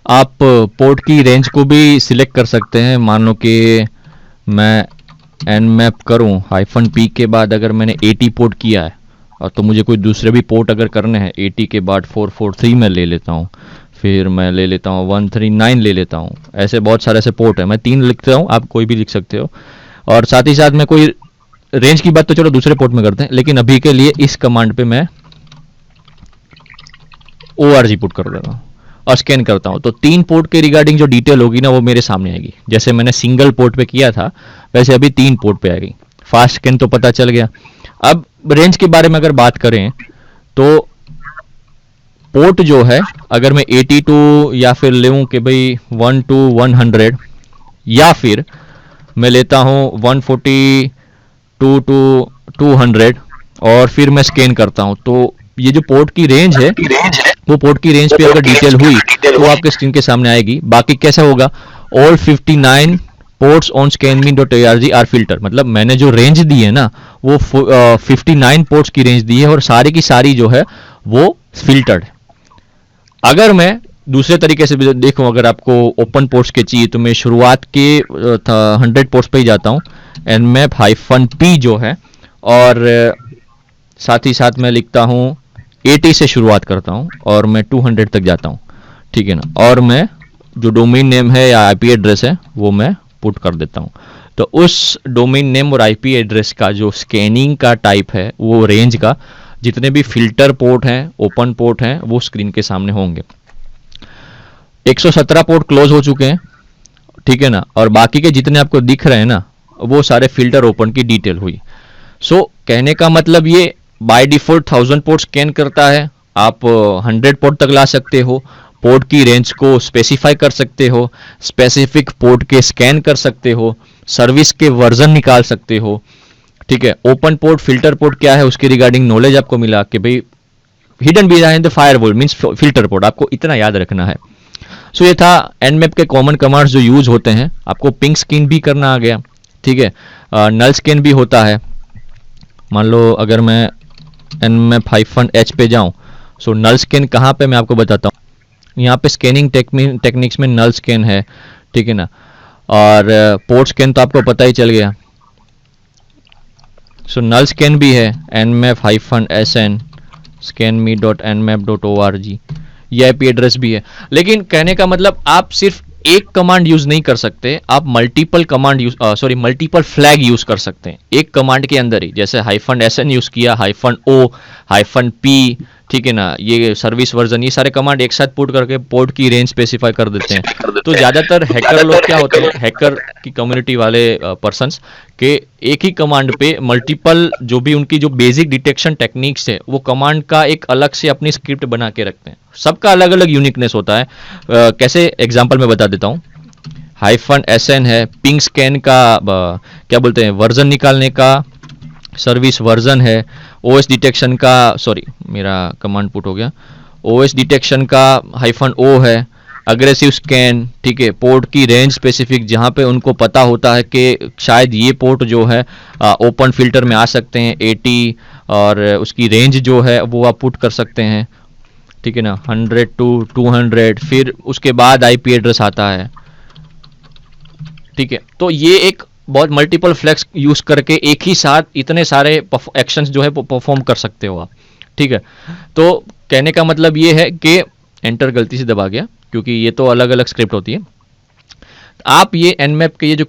आप पोर्ट की रेंज को भी सिलेक्ट कर सकते हैं। मान लो कि मैं एन मैप करूँ -p के बाद अगर मैंने 80 पोर्ट किया है, और तो मुझे कोई दूसरे भी पोर्ट अगर करने हैं 80 के बाद 443 मैं ले लेता हूँ, फिर मैं ले लेता हूँ 139 ले लेता हूँ। ऐसे बहुत सारे ऐसे पोर्ट है, मैं 3 लिखता हूँ, आप कोई भी लिख सकते हो। और साथ ही साथ मैं कोई रेंज की बात तो चलो दूसरे पोर्ट में करते हैं, लेकिन अभी के लिए इस कमांड पे मैं ORG पुट कर देता हूँ और स्कैन करता हूँ, तो 3 पोर्ट के रिगार्डिंग जो डिटेल होगी ना वो मेरे सामने आएगी। जैसे मैंने सिंगल पोर्ट पे किया था वैसे अभी 3 पोर्ट पे आएगी। फास्ट स्कैन तो पता चल गया। अब रेंज के बारे में अगर बात करें तो पोर्ट जो है, अगर मैं 82 या फिर लेऊं कि भाई 1 to 100, या फिर मैं लेता हूं 142 to 200 और फिर मैं स्कैन करता हूं, तो ये जो पोर्ट की रेंज है वो पोर्ट की रेंज पे अगर डिटेल हुई तो वो आपके स्क्रीन के सामने आएगी। बाकी कैसे होगा, all 59 ports on scanme.org are filter, मतलब मैंने जो रेंज दी है ना वो 59 पोर्ट्स की रेंज दी है और सारी की सारी जो है वो फिल्टर्ड है। अगर मैं दूसरे तरीके से भी देखूं, अगर आपको ओपन पोर्ट्स के चाहिए तो मैं शुरुआत के 100 पोर्ट्स पे ही जाता हूं, nmap-p जो है, और साथ ही साथ मैं लिखता हूं 80 से शुरुआत करता हूं और मैं 200 तक जाता हूं, ठीक है ना। और मैं जो डोमेन नेम है या आईपी एड्रेस है वो मैं पुट कर देता हूं। तो उस डोमेन नेम और आईपी एड्रेस का जो स्कैनिंग का टाइप है वो रेंज का, जितने भी फिल्टर पोर्ट हैं, ओपन पोर्ट हैं, वो स्क्रीन के सामने होंगे। 117 पोर्ट क्लोज हो चुके हैं, ठीक है ना, और बाकी के जितने आपको दिख रहे हैं ना वो सारे फिल्टर ओपन की डिटेल हुई। सो कहने का मतलब ये बाय डिफॉल्ट 1000 पोर्ट स्कैन करता है। आप 100 पोर्ट तक ला सकते हो, पोर्ट की रेंज को स्पेसिफाई कर सकते हो, स्पेसिफिक पोर्ट के स्कैन कर सकते हो, सर्विस के वर्जन निकाल सकते हो, ठीक है। ओपन पोर्ट फिल्टर पोर्ट क्या है उसकी रिगार्डिंग नॉलेज आपको मिला कि भाई hidden behind the firewall means filter port, आपको इतना याद रखना है। सो ये था nmap के कॉमन कमांड्स जो यूज होते हैं। आपको पिंग स्कैन भी करना आ गया, ठीक है। नल स्कैन भी होता है। मान लो अगर मैं nmap-h पे जाऊं, सो नल स्कैन कहाँ पे मैं आपको बताता हूँ। यहाँ पे स्कैनिंग टेक्निक्स में नल स्कैन है, ठीक है ना, और पोर्ट स्कैन तो आपको पता ही चल गया। सो नल स्कैन भी है, nmap-sn scanme.nmap.org, ये आईपी एड्रेस भी है। लेकिन कहने का मतलब आप सिर्फ एक कमांड यूज नहीं कर सकते, आप multiple command use multiple flag use कर सकते हैं एक कमांड के अंदर ही। जैसे -sn यूज किया, -o, -p, ठीक है ना, ये सर्विस वर्जन, ये सारे कमांड एक साथ पुट करके पोर्ट की रेंज स्पेसिफाई कर देते हैं। तो ज्यादातर हैकर लोग क्या होते हैं, हैकर की कम्युनिटी वाले पर्सन्स के एक ही कमांड पे मल्टीपल जो भी उनकी जो बेसिक डिटेक्शन टेक्निक्स है वो कमांड का एक अलग से अपनी स्क्रिप्ट बना के रखते हैं। सबका अलग अलग यूनिकनेस होता है। कैसे एग्जांपल में बता देता हूँ। -sn है, पिंग स्कैन का क्या बोलते हैं वर्जन निकालने का सर्विस वर्जन है, ओएस डिटेक्शन का, सॉरी मेरा कमांड पुट हो गया, ओएस डिटेक्शन का -o है, अग्रेसिव स्कैन, ठीक है, पोर्ट की रेंज स्पेसिफिक जहाँ पे उनको पता होता है कि शायद ये पोर्ट जो है ओपन फिल्टर में आ सकते हैं 80, और उसकी रेंज जो है वो आप पुट कर सकते हैं, ठीक है ना, 100 to 200। फिर उसके बाद आईपी एड्रेस आता है, ठीक है। तो ये एक बहुत मल्टीपल फ्लैग्स यूज करके एक ही साथ इतने सारे एक्शंस जो है परफॉर्म कर सकते हो आप, ठीक है। तो कहने का मतलब ये है कि एंटर गलती से दबा गया क्योंकि ये तो अलग अलग स्क्रिप्ट होती है। आप ये nmap के ये जो